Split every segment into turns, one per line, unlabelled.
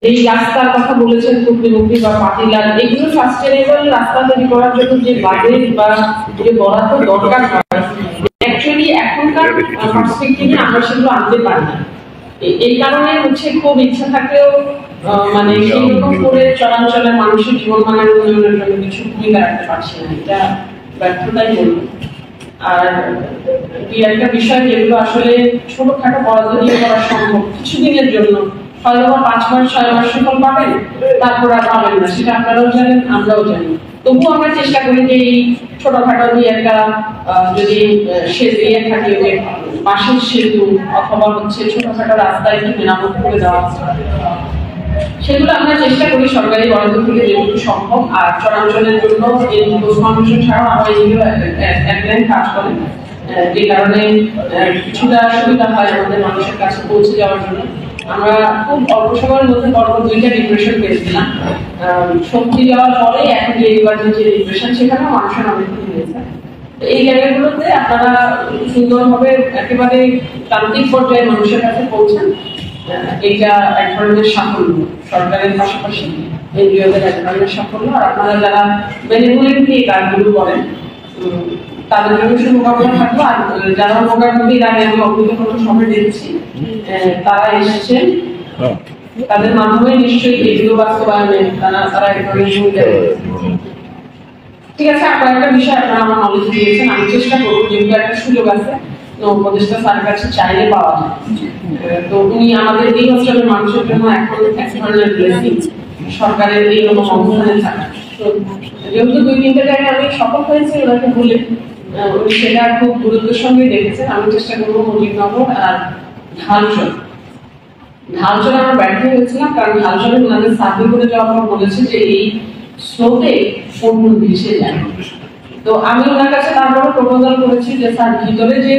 এই রাস্তার কথা বলেছেন মুখ্যমন্ত্রী বা পাতিলাল, এগুলো সাস্টেনেবল রাস্তা তৈরি করার জন্য যে বাজেট বা যে বরাদ্দ দরকার হয় অ্যাকচুয়ালি এখনকার পার্সপেক্টিভে আমরা সেগুলো আনতে পারি না। এই কারণে হচ্ছে খুব ইচ্ছা থাকলেও মানে সেইরকম করে চলাচলে মানুষের জীবন মানের উন্নয়নের জন্য কিছু ভূমিকা রাখতে পারছি না, এটা ব্যর্থতাই বলবো। আর দুই একটা বিষয় যেগুলো আসলে ছোটখাটো বরাদ্দ দিয়ে করা সম্ভব কিছুদিনের জন্য, হয়তো 5 মাস 6 মাস সুফল পাবেন, তারপর আর পাবেন না, সেটা আপনারাও জানেন আমরাও জানি। তবুও আমরা চেষ্টা করি যে এই ছোটখাটো দিয়ে একটা যদি সেতু দিয়ে থাকে যে বাঁশের সেতু অথবা হচ্ছে ছোটখাটো রাস্তায় একটু মেরামত করে দেওয়া, সেগুলো আমরা চেষ্টা করি সরকারি বরাদ্দ থেকে যেটুকু সম্ভব। আর চরাঞ্চলের জন্য এই পোস্ট ফাউন্ডেশন ছাড়াও আমরা এইগুলো এক কাজ করি, যে কারণে কিছুটা সুবিধা হয় আমাদের মানুষের কাছে পৌঁছে যাওয়ার জন্য। আমরা খুব অল্প সময়ের মধ্যে পরপর 2টা ডিপ্রেশন পেয়েছিলাম, শক্তি দেওয়ার পরে এখন যে এবার যে ডিপ্রেশন সেখানেও মানুষের অনেক কিছু হয়েছে। এই জায়গাগুলোতে আপনারা সুন্দরভাবে একেবারে প্রান্তিক পর্যায়ে মানুষের কাছে পৌঁছান, এটা এক ধরনের সাফল্য সরকারের পাশাপাশি এনজিওদের এক ধরনের সাফল্য। আর আপনারা যারা বেনিফিটলি এই কাজগুলো করেন তাদের জন্য শুভকামনা থাকবো। আর যারা উপকারভোগীর আগে আমি অভিজ্ঞতা সবাই দেখছি তারা এসেছেন, তাদের মাধ্যমে নিশ্চয়ই এগুলো বাস্তবায়নে তারা এক ধরনের ভূমিকা রেখেছেন। ঠিক আছে, আপনার একটা বিষয় আপনারা আমার নলেজ দিয়েছেন, আমি চেষ্টা করবো যেহেতু একটা সুযোগ আছে উপদেষ্টা স্যারের কাছে চাইলে পাওয়া যায়। তো উনি আমাদের এই অঞ্চলের মানুষের জন্য এখন এক ধরনের ব্লেসিং সরকারের এইরকম অবস্থানে থাকা। যেহেতু 2-3টা জায়গায় আমি সফল হয়েছি ওনাকে বলে, উনি সেটা খুব গুরুত্বের সঙ্গে দেখেছেন। আমি চেষ্টা করবো মুজিবনগর আর ঢালচলে আমরা ব্যর্থ হয়েছিলাম, কারণ ঢালচলে ওনাদের সার্ভে করে যাওয়ার পর বলেছে যে এই স্রোতে কোন ভেসে যায়। তো আমি ওনার কাছে তারপরে প্রপোজাল করেছি যে স্যার ভিতরে যে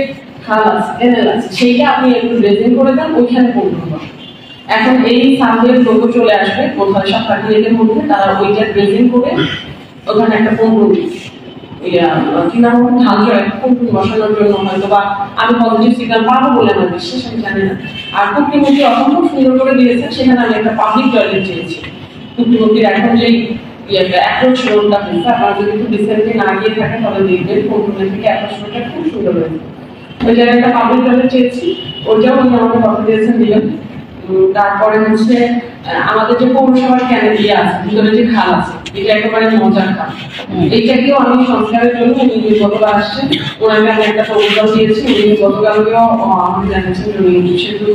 খাল আছে কেনেল আছে সেইটা আপনি একটু ড্রেজিং করে দেন, ওইখানে পৌঁছতে হবে। এখন এই সার্ভের লোক চলে আসবে বোধহয় 7-8 দিনের মধ্যে, তারা ওইটা ড্রেজিং করে ওখানে একটা বসানোর জন্য হয়তো বা আমি পজিটিভ সিগন্যাল পাবো বলে আমার বিশ্বাস, আমি জানি না। আর মুখ্যমন্ত্রী অসম্ভব সুন্দর করে দিয়েছেন, সেখানে আমি একটা পাবলিক টয়লেট চেয়েছি। মুখ্যমন্ত্রীর এখন যে অ্যাপ্রোচ রোডটা হয়েছে, আপনারা যদি একটু রিসেন্টলি না গিয়ে থাকেন তাহলে দেখবেন মুখ্যমন্ত্রী থেকে অ্যাপ্রোচ রোডটা খুব সুন্দর হয়েছে। ওই জায়গায় একটা পাবলিক টয়লেট চেয়েছি, ওইটাও উনি আমাকে কথা দিয়েছেন দিলেন। তারপরে হচ্ছে আমাদের যে পৌরসভার ক্যানেল দিয়ে আছে ভিতরে যে খাল আছে, এটা একেবারে মজার খাল, এইটাকেও আমি সংস্কারের জন্য উনি গতকাল আসছেন, ওনাকে আমি একটা প্রপোজাল দিয়েছি। উনি গতকালকেও আমাকে জানিয়েছেন যে উনি সেতু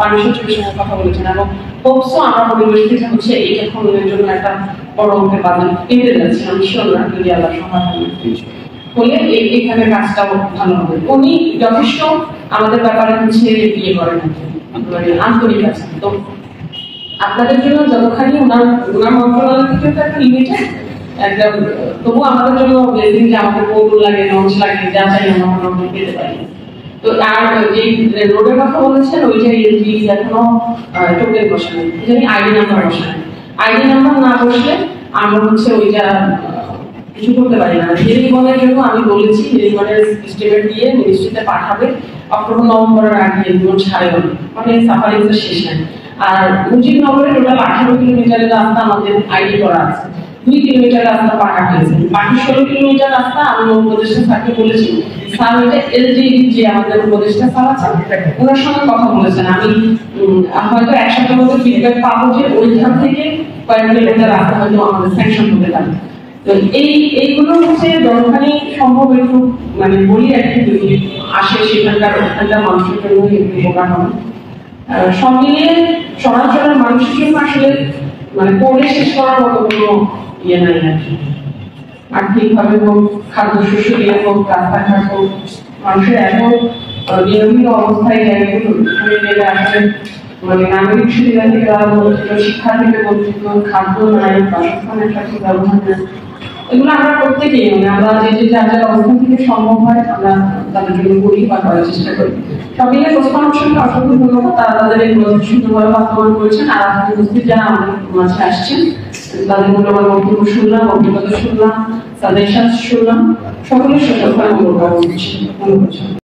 পানি সচিবের সঙ্গে কথা বলেছেন এবং হোপসো আমরা পরিবেশ থেকে হচ্ছে এইটা খননের জন্য একটা বড় অঙ্কের বাজার পেতে যাচ্ছি। আমি শিওর না যদি আল্লাহ সহায় হলে এখানে কাজটাও ভালো হবে। উনি যথেষ্ট আমাদের ব্যাপারে হচ্ছে ইয়ে করেন, আন্তরিক আছে। তো আপনাদের জন্য যতখানি ওনার মন্ত্রণালয় থেকে তো একটা লিমিটেড একদম, তবু আমাদের জন্য ব্লেসিং যে আমাদের পৌর লাগে লঞ্চ লাগে যা চাই আমরা মোটামুটি পেতে পারি। তো আর যে রোডের কথা বলেছেন ওইটা এখনো টোকেন বসানো, জানি আইডি নাম্বার বসানো, আইডি নাম্বার না বসলে আমরা হচ্ছে ওইটা কিছু করতে পারি না। নির্মাণের জন্য আমি বলেছি নির্মাণের এস্টিমেট দিয়ে মিনিস্ট্রিতে পাঠাবে, অক্টোবর-নভেম্বরের আগে এগুলো ছাড়ে হবে, মানে সাফারিং তো শেষ হয়। আর মুজিবনগরে টোটাল 18 কিলোমিটারের রাস্তা আমাদের আইডি করা আছে, 2 কিলোমিটার রাস্তা পাকা হয়েছে, বাকি 16 কিলোমিটার রাস্তা আমি উপদেষ্টা স্যারকে বলেছি। স্যার ওইটা এলজি যে আমাদের উপদেষ্টা স্যার আছে ওনার সঙ্গে কথা বলেছেন, আমি হয়তো এক সপ্তাহের মধ্যে ফিডব্যাক পাবো যে ওইখান থেকে কয়েক কিলোমিটার রাস্তা হয়তো আমাদের স্যাংশন হতে পারে। তো এইগুলো হচ্ছে যতখানি সম্ভব একটু মানে বলি আর কি, আসে সেখানকার মানুষের জন্য একটু উপকার হবে। সব মিলিয়ে চলাচলের মানুষের জন্য আসলে মানে পড়ে শেষ করার মতো কোনো ইয়ে নাই আর কি। আর্থিকভাবে হোক, খাদ্যশস্য দিয়ে হোক, রাস্তাঘাট হোক, মানুষের এখন বিভিন্ন অবস্থায় জায়গাগুলো আসলে মানে নাগরিক সুবিধা থেকে বঞ্চিত, শিক্ষা থেকে বঞ্চিত, খাদ্য নাই, বাসস্থানের সঠিক ব্যবহার নেই, এগুলো আমরা প্রত্যেকেই মানে আমরা যে যার যার অবস্থান থেকে সম্ভব হয় আমরা তাদের জন্য করি বা করার চেষ্টা করি। সব মিলে প্রশ্নকে অসংখ্য ধন্যবাদ, তারা তাদের এই প্রজেক্ট সুন্দরভাবে বাস্তবায়ন করেছেন। আর আপনাদের উপস্থিত যারা আমাদের মাঝে আসছেন তাদের মূল্যবান বক্তব্য শুনলাম, অভিজ্ঞতা শুনলাম, তাদের সাথে শুনলাম, সকলের সাথে